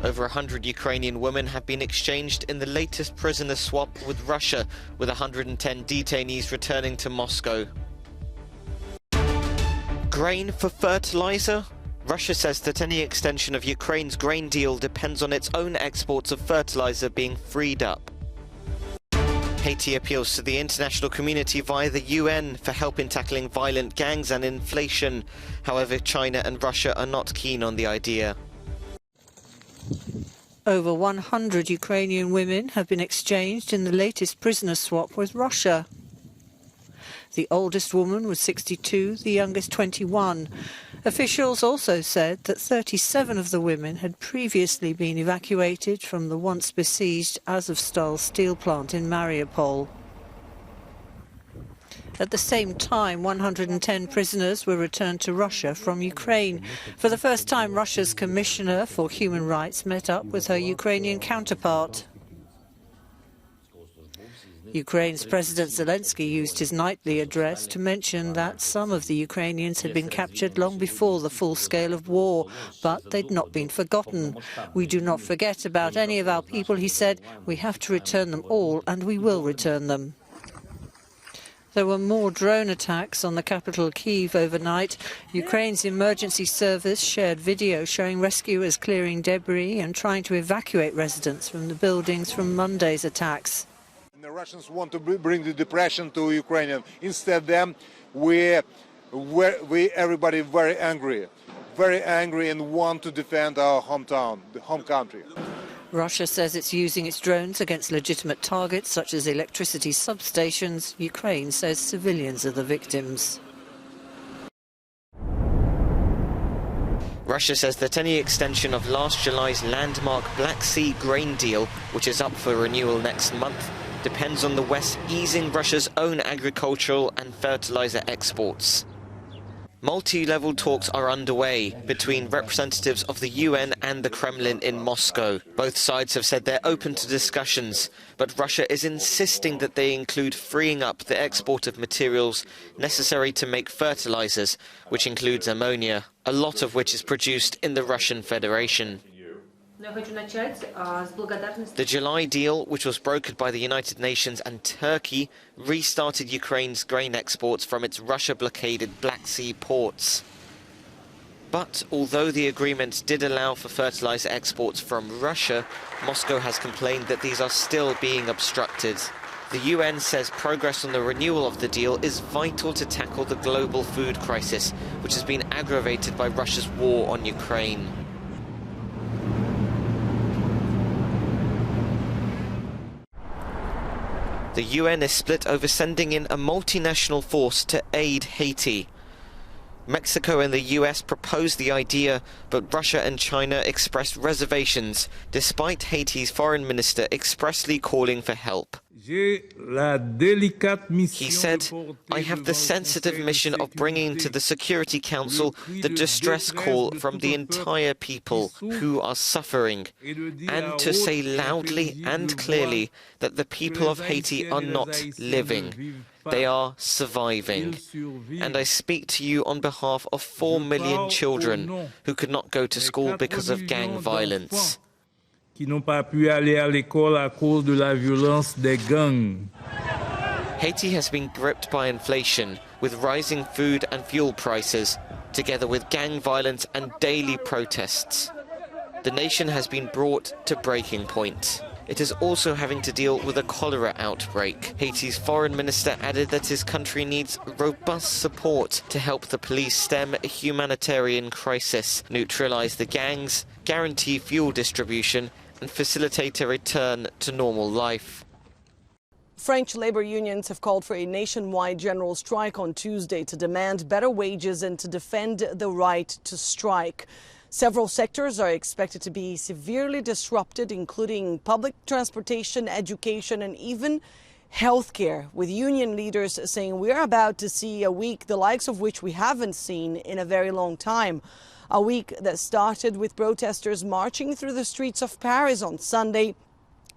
Over 100 Ukrainian women have been exchanged in the latest prisoner swap with Russia, with 110 detainees returning to Moscow. Grain for fertilizer? Russia says that any extension of Ukraine's grain deal depends on its own exports of fertilizer being freed up. Haiti appeals to the international community via the UN for help in tackling violent gangs and inflation. However, China and Russia are not keen on the idea. Over 100 Ukrainian women have been exchanged in the latest prisoner swap with Russia. The oldest woman was 62, the youngest 21. Officials also said that 37 of the women had previously been evacuated from the once besieged Azovstal steel plant in Mariupol. At the same time, 110 prisoners were returned to Russia from Ukraine. For the first time, Russia's Commissioner for Human Rights met up with her Ukrainian counterpart. Ukraine's President Zelensky used his nightly address to mention that some of the Ukrainians had been captured long before the full scale of war, but they'd not been forgotten. We do not forget about any of our people, he said. We have to return them all, and we will return them. There were more drone attacks on the capital Kyiv overnight. Ukraine's emergency service shared video showing rescuers clearing debris and trying to evacuate residents from the buildings from Monday's attacks. The Russians want to bring the depression to Ukrainians. Instead, everybody very angry and want to defend our hometown, the home country. Russia says it's using its drones against legitimate targets such as electricity substations. Ukraine says civilians are the victims. Russia says that any extension of last July's landmark Black Sea grain deal, which is up for renewal next month, depends on the West easing Russia's own agricultural and fertilizer exports. Multi-level talks are underway between representatives of the UN and the Kremlin in Moscow. Both sides have said they're open to discussions, but Russia is insisting that they include freeing up the export of materials necessary to make fertilizers, which includes ammonia, a lot of which is produced in the Russian Federation. The July deal, which was brokered by the United Nations and Turkey, restarted Ukraine's grain exports from its Russia-blockaded Black Sea ports. But although the agreement did allow for fertilizer exports from Russia, Moscow has complained that these are still being obstructed. The UN says progress on the renewal of the deal is vital to tackle the global food crisis, which has been aggravated by Russia's war on Ukraine. The UN is split over sending in a multinational force to aid Haiti. Mexico and the US proposed the idea, but Russia and China expressed reservations, despite Haiti's foreign minister expressly calling for help. He said, "I have the sensitive mission of bringing to the Security Council the distress call from the entire people who are suffering, and to say loudly and clearly that the people of Haiti are not living. They are surviving. And I speak to you on behalf of 4 million children who could not go to school because of gang violence." Haiti has been gripped by inflation, with rising food and fuel prices, together with gang violence and daily protests. The nation has been brought to breaking point. It is also having to deal with a cholera outbreak. Haiti's foreign minister added that his country needs robust support to help the police stem a humanitarian crisis, neutralize the gangs, guarantee fuel distribution, and facilitate a return to normal life. French labor unions have called for a nationwide general strike on Tuesday to demand better wages and to defend the right to strike. Several sectors are expected to be severely disrupted, including public transportation, education, and even healthcare, with union leaders saying we are about to see a week the likes of which we haven't seen in a very long time. A week that started with protesters marching through the streets of Paris on Sunday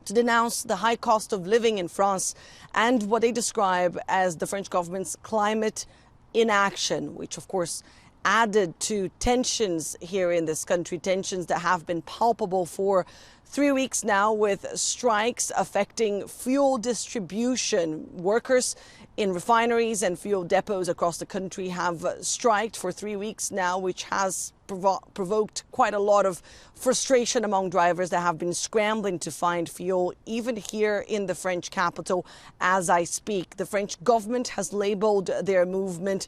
to denounce the high cost of living in France and what they describe as the French government's climate inaction, which of course added to tensions here in this country, tensions that have been palpable for 3 weeks now, with strikes affecting fuel distribution. Workers in refineries and fuel depots across the country have striked for 3 weeks now, which has provoked quite a lot of frustration among drivers that have been scrambling to find fuel, even here in the French capital as I speak. The French government has labelled their movement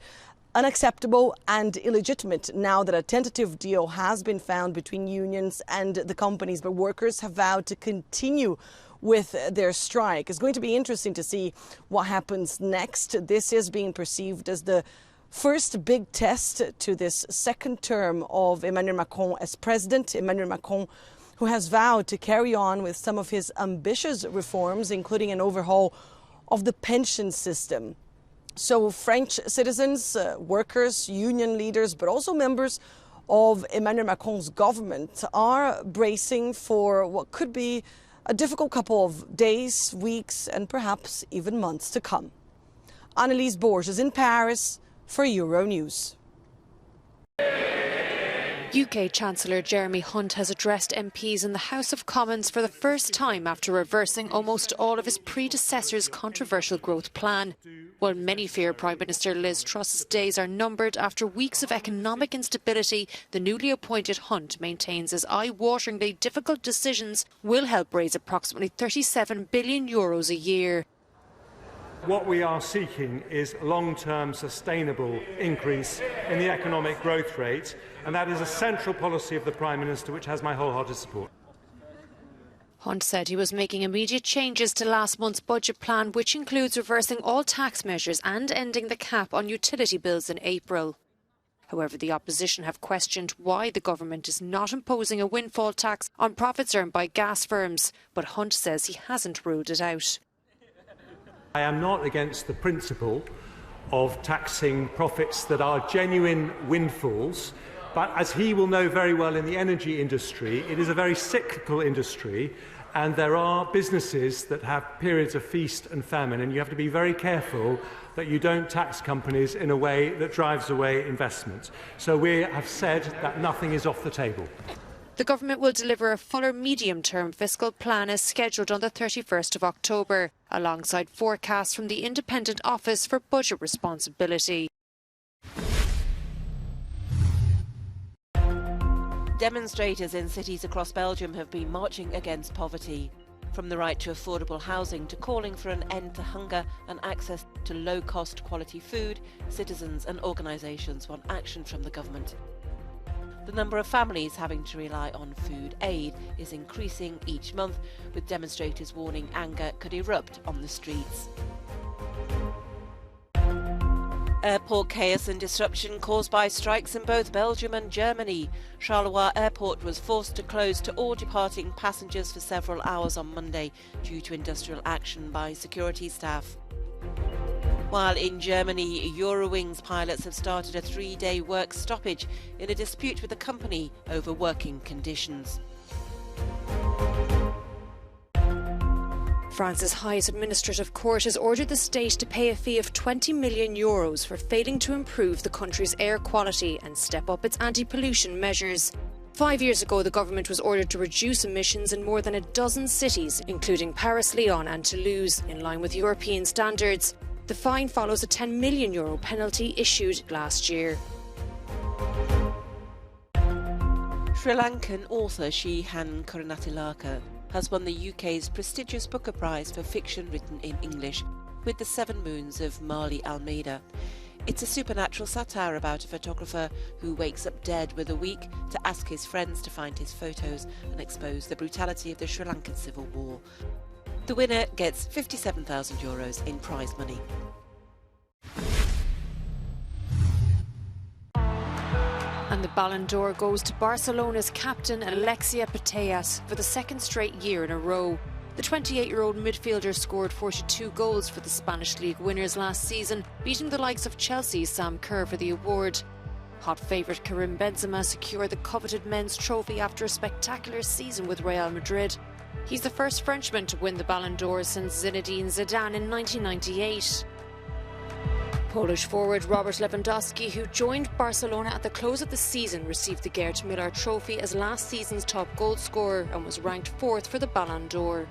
unacceptable and illegitimate now that a tentative deal has been found between unions and the companies, but workers have vowed to continue with their strike. It's going to be interesting to see what happens next. This is being perceived as the first big test to this second term of Emmanuel Macron as president. Emmanuel Macron, who has vowed to carry on with some of his ambitious reforms, including an overhaul of the pension system. So French citizens, workers, union leaders, but also members of Emmanuel Macron's government are bracing for what could be a difficult couple of days, weeks, and perhaps even months to come. Annelise Borges in Paris for Euronews. UK Chancellor Jeremy Hunt has addressed MPs in the House of Commons for the first time after reversing almost all of his predecessor's controversial growth plan. While many fear Prime Minister Liz Truss's days are numbered after weeks of economic instability, the newly appointed Hunt maintains his eye-wateringly difficult decisions will help raise approximately €37 billion a year. What we are seeking is long-term sustainable increase in the economic growth rate, and that is a central policy of the Prime Minister, which has my wholehearted support. Hunt said he was making immediate changes to last month's budget plan, which includes reversing all tax measures and ending the cap on utility bills in April. However, the opposition have questioned why the government is not imposing a windfall tax on profits earned by gas firms, but Hunt says he hasn't ruled it out. I am not against the principle of taxing profits that are genuine windfalls, but as he will know very well in the energy industry, it is a very cyclical industry, and there are businesses that have periods of feast and famine, and you have to be very careful that you don't tax companies in a way that drives away investment. So we have said that nothing is off the table. The government will deliver a fuller medium-term fiscal plan as scheduled on the 31st of October, alongside forecasts from the Independent Office for Budget Responsibility. Demonstrators in cities across Belgium have been marching against poverty. From the right to affordable housing to calling for an end to hunger and access to low-cost quality food, citizens and organisations want action from the government. The number of families having to rely on food aid is increasing each month, with demonstrators warning anger could erupt on the streets. Airport chaos and disruption caused by strikes in both Belgium and Germany. Charleroi Airport was forced to close to all departing passengers for several hours on Monday due to industrial action by security staff. While in Germany, Eurowings pilots have started a 3-day work stoppage in a dispute with the company over working conditions. France's highest administrative court has ordered the state to pay a fee of €20 million for failing to improve the country's air quality and step up its anti-pollution measures. 5 years ago, the government was ordered to reduce emissions in more than a dozen cities, including Paris, Lyon and Toulouse, in line with European standards. The fine follows a €10 million penalty issued last year. Sri Lankan author Shehan Karunatilaka has won the UK's prestigious Booker Prize for fiction written in English with The 7 Moons of Marley Almeida. It's a supernatural satire about a photographer who wakes up dead with a week to ask his friends to find his photos and expose the brutality of the Sri Lankan Civil War. The winner gets €57,000 in prize money. And the Ballon d'Or goes to Barcelona's captain Alexia Putellas for the second straight year in a row. The 28-year-old midfielder scored 42 goals for the Spanish League winners last season, beating the likes of Chelsea's Sam Kerr for the award. Hot favourite Karim Benzema secured the coveted men's trophy after a spectacular season with Real Madrid. He's the first Frenchman to win the Ballon d'Or since Zinedine Zidane in 1998. Polish forward Robert Lewandowski, who joined Barcelona at the close of the season, received the Gerd Müller trophy as last season's top goal scorer and was ranked 4th for the Ballon d'Or.